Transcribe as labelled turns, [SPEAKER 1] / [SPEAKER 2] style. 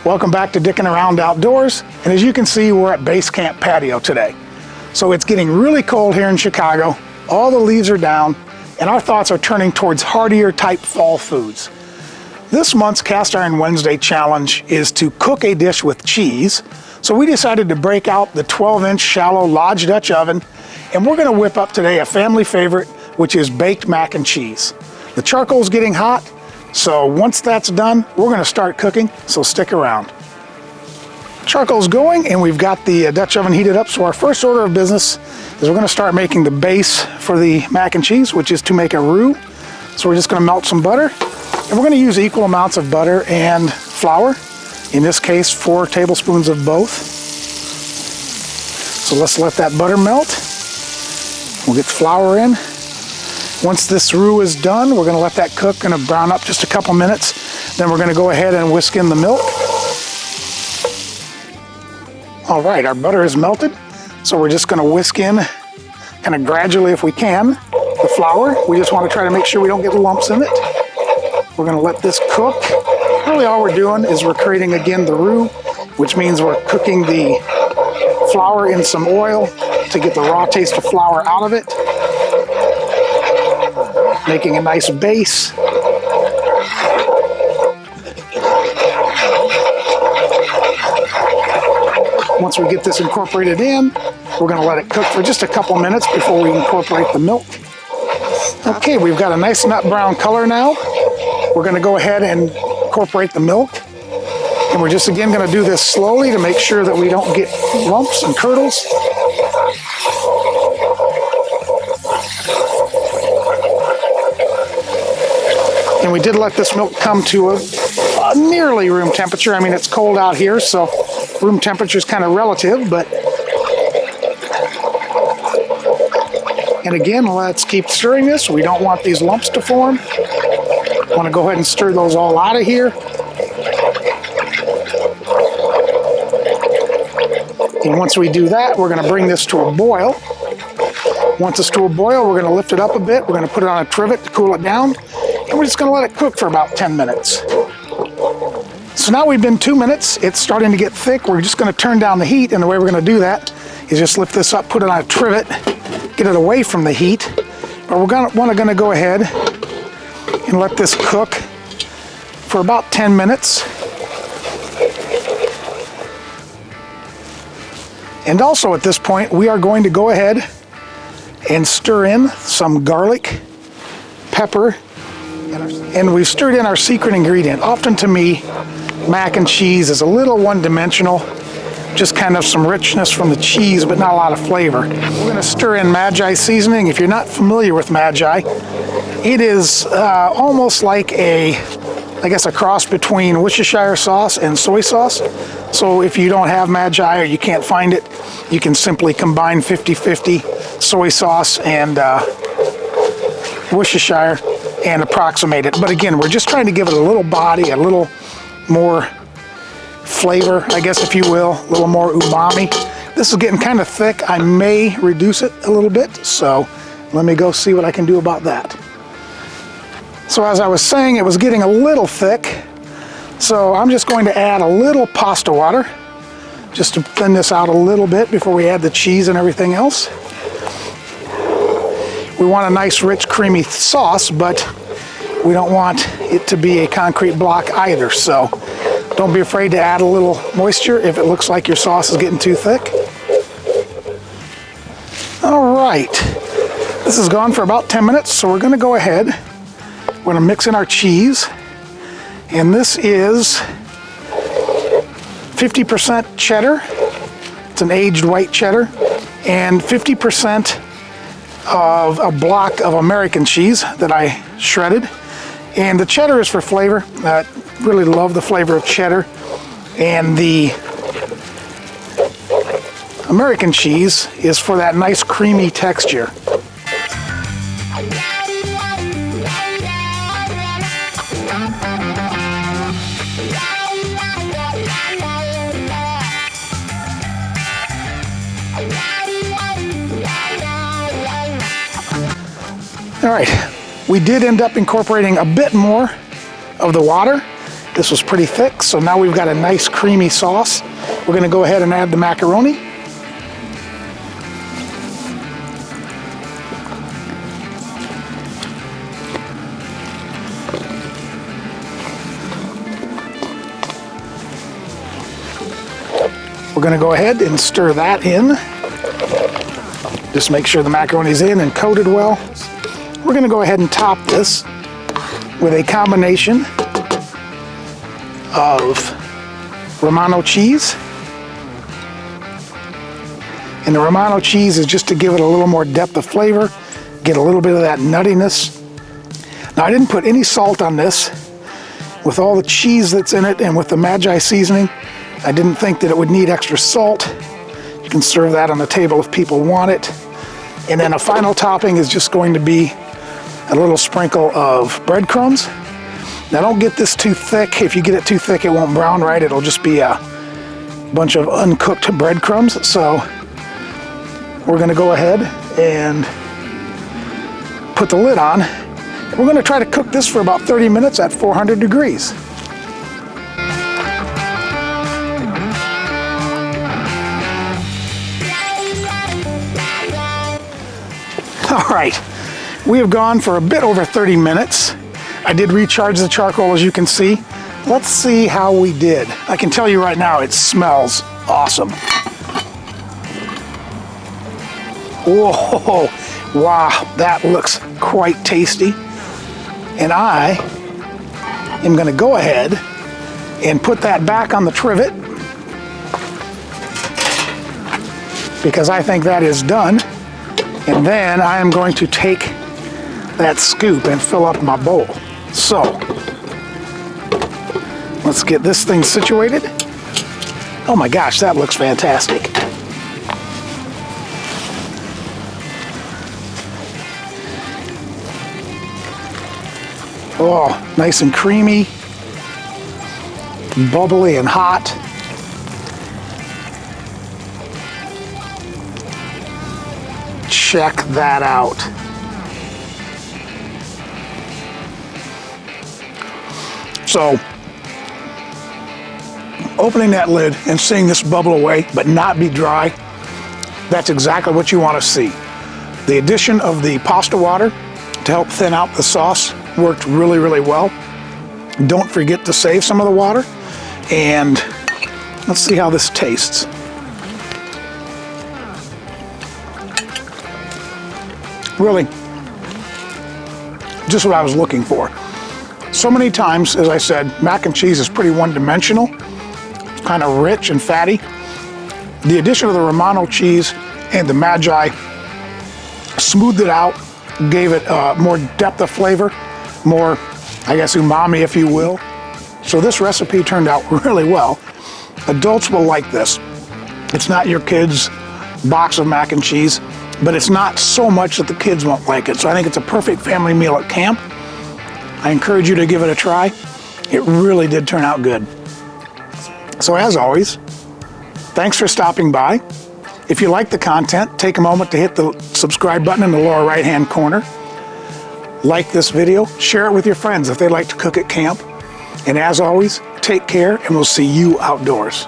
[SPEAKER 1] Welcome back to Dickin' Around Outdoors, and as you can see, we're at Basecamp Patio today. So it's getting really cold here in Chicago, all the leaves are down, and our thoughts are turning towards hardier type fall foods. This month's Cast Iron Wednesday challenge is to cook a dish with cheese, so we decided to break out the 12-inch shallow Lodge Dutch oven, and we're going to whip up today a family favorite, which is baked mac and cheese. The charcoal's getting hot, so once that's done, we're going to start cooking, so stick around. Charcoal's going and we've got the Dutch oven heated up, so our first order of business is we're going to start making the base for the mac and cheese, which is to make a roux. So we're just going to melt some butter, and we're going to use equal amounts of butter and flour. In this case, 4 tablespoons of both. So let's let that butter melt. We'll get the flour in. Once this roux is done, we're going to let that cook, going to brown up just a couple minutes. Then we're going to go ahead and whisk in the milk. All right, our butter is melted, so we're just going to whisk in kind of gradually if we can the flour. We just want to try to make sure we don't get lumps in it. We're going to let this cook. Really all we're doing is we're creating again the roux, which means we're cooking the flour in some oil to get the raw taste of flour out of it. Making a nice base. Once we get this incorporated in, we're going to let it cook for just a couple minutes before we incorporate the milk. Okay, we've got a nice nut brown color now. We're going to go ahead and incorporate the milk. And we're just again going to do this slowly to make sure that we don't get lumps and curdles. And we did let this milk come to a nearly room temperature. I mean, it's cold out here, so room temperature is kind of relative, but... And again, let's keep stirring this. We don't want these lumps to form. Want to go ahead and stir those all out of here. And once we do that, we're going to bring this to a boil. Once it's to a boil, we're going to lift it up a bit. We're going to put it on a trivet to cool it down. And we're just going to let it cook for about 10 minutes. So now we've been 2 minutes. It's starting to get thick. We're just going to turn down the heat, and the way we're going to do that is just lift this up, put it on a trivet, get it away from the heat. But we're going to go ahead and let this cook for about 10 minutes. And also at this point, we are going to go ahead and stir in some garlic, pepper, and we've stirred in our secret ingredient. Often to me, mac and cheese is a little one-dimensional, just kind of some richness from the cheese, but not a lot of flavor. We're going to stir in Magi seasoning. If you're not familiar with Magi, it is almost like a cross between Worcestershire sauce and soy sauce. So if you don't have Magi or you can't find it, you can simply combine 50-50 soy sauce and Worcestershire and approximate it. But again, we're just trying to give it a little body, a little more flavor, I guess if you will, a little more umami. This is getting kind of thick. I may reduce it a little bit, so let me go see what I can do about that. So as I was saying, it was getting a little thick, so I'm just going to add a little pasta water just to thin this out a little bit before we add the cheese and everything else. We want a nice, rich, creamy sauce, but we don't want it to be a concrete block either, so don't be afraid to add a little moisture if it looks like your sauce is getting too thick. All right, this has gone for about 10 minutes, so we're going to go ahead. We're going to mix in our cheese, and this is 50% cheddar. It's an aged white cheddar, and 50% of a block of American cheese that I shredded. And the cheddar is for flavor. I really love the flavor of cheddar. And the American cheese is for that nice creamy texture. All right, we did end up incorporating a bit more of the water, This was pretty thick, so now we've got a nice creamy sauce. We're gonna go ahead and add the macaroni. We're gonna go ahead and stir that in. Just make sure the macaroni's in and coated well. We're gonna go ahead and top this with a combination of Romano cheese. And the Romano cheese is just to give it a little more depth of flavor, get a little bit of that nuttiness. Now I didn't put any salt on this. With all the cheese that's in it and with the Magi seasoning, I didn't think that it would need extra salt. You can serve that on the table if people want it. And then a final topping is just going to be a little sprinkle of breadcrumbs. Now don't get this too thick. If you get it too thick, it won't brown right. It'll just be a bunch of uncooked breadcrumbs. So we're gonna go ahead and put the lid on. We're gonna try to cook this for about 30 minutes at 400 degrees. All right, we have gone for a bit over 30 minutes. I did recharge the charcoal, as you can see. Let's see how we did. I can tell you right now, it smells awesome. Whoa, wow, that looks quite tasty. And I am gonna go ahead and put that back on the trivet because I think that is done. And then I am going to take that scoop and fill up my bowl. So, let's get this thing situated. Oh my gosh, that looks fantastic. Oh, nice and creamy, bubbly and hot. Check that out. So, opening that lid and seeing this bubble away but not be dry, that's exactly what you want to see. The addition of the pasta water to help thin out the sauce worked really, really well. Don't forget to save some of the water, and let's see how this tastes. Really, just what I was looking for. So many times, as I said, mac and cheese is pretty one-dimensional. It's kind of rich and fatty. The addition of the Romano cheese and the Magi smoothed it out, gave it more depth of flavor, more, I guess, umami, if you will. So this recipe turned out really well. Adults will like this. It's not your kids' box of mac and cheese, but it's not so much that the kids won't like it. So I think it's a perfect family meal at camp. I encourage you to give it a try. It really did turn out good. So as always, thanks for stopping by. If you like the content, take a moment to hit the subscribe button in the lower right-hand corner. Like this video, share it with your friends if they like to cook at camp. And as always, take care, and we'll see you outdoors.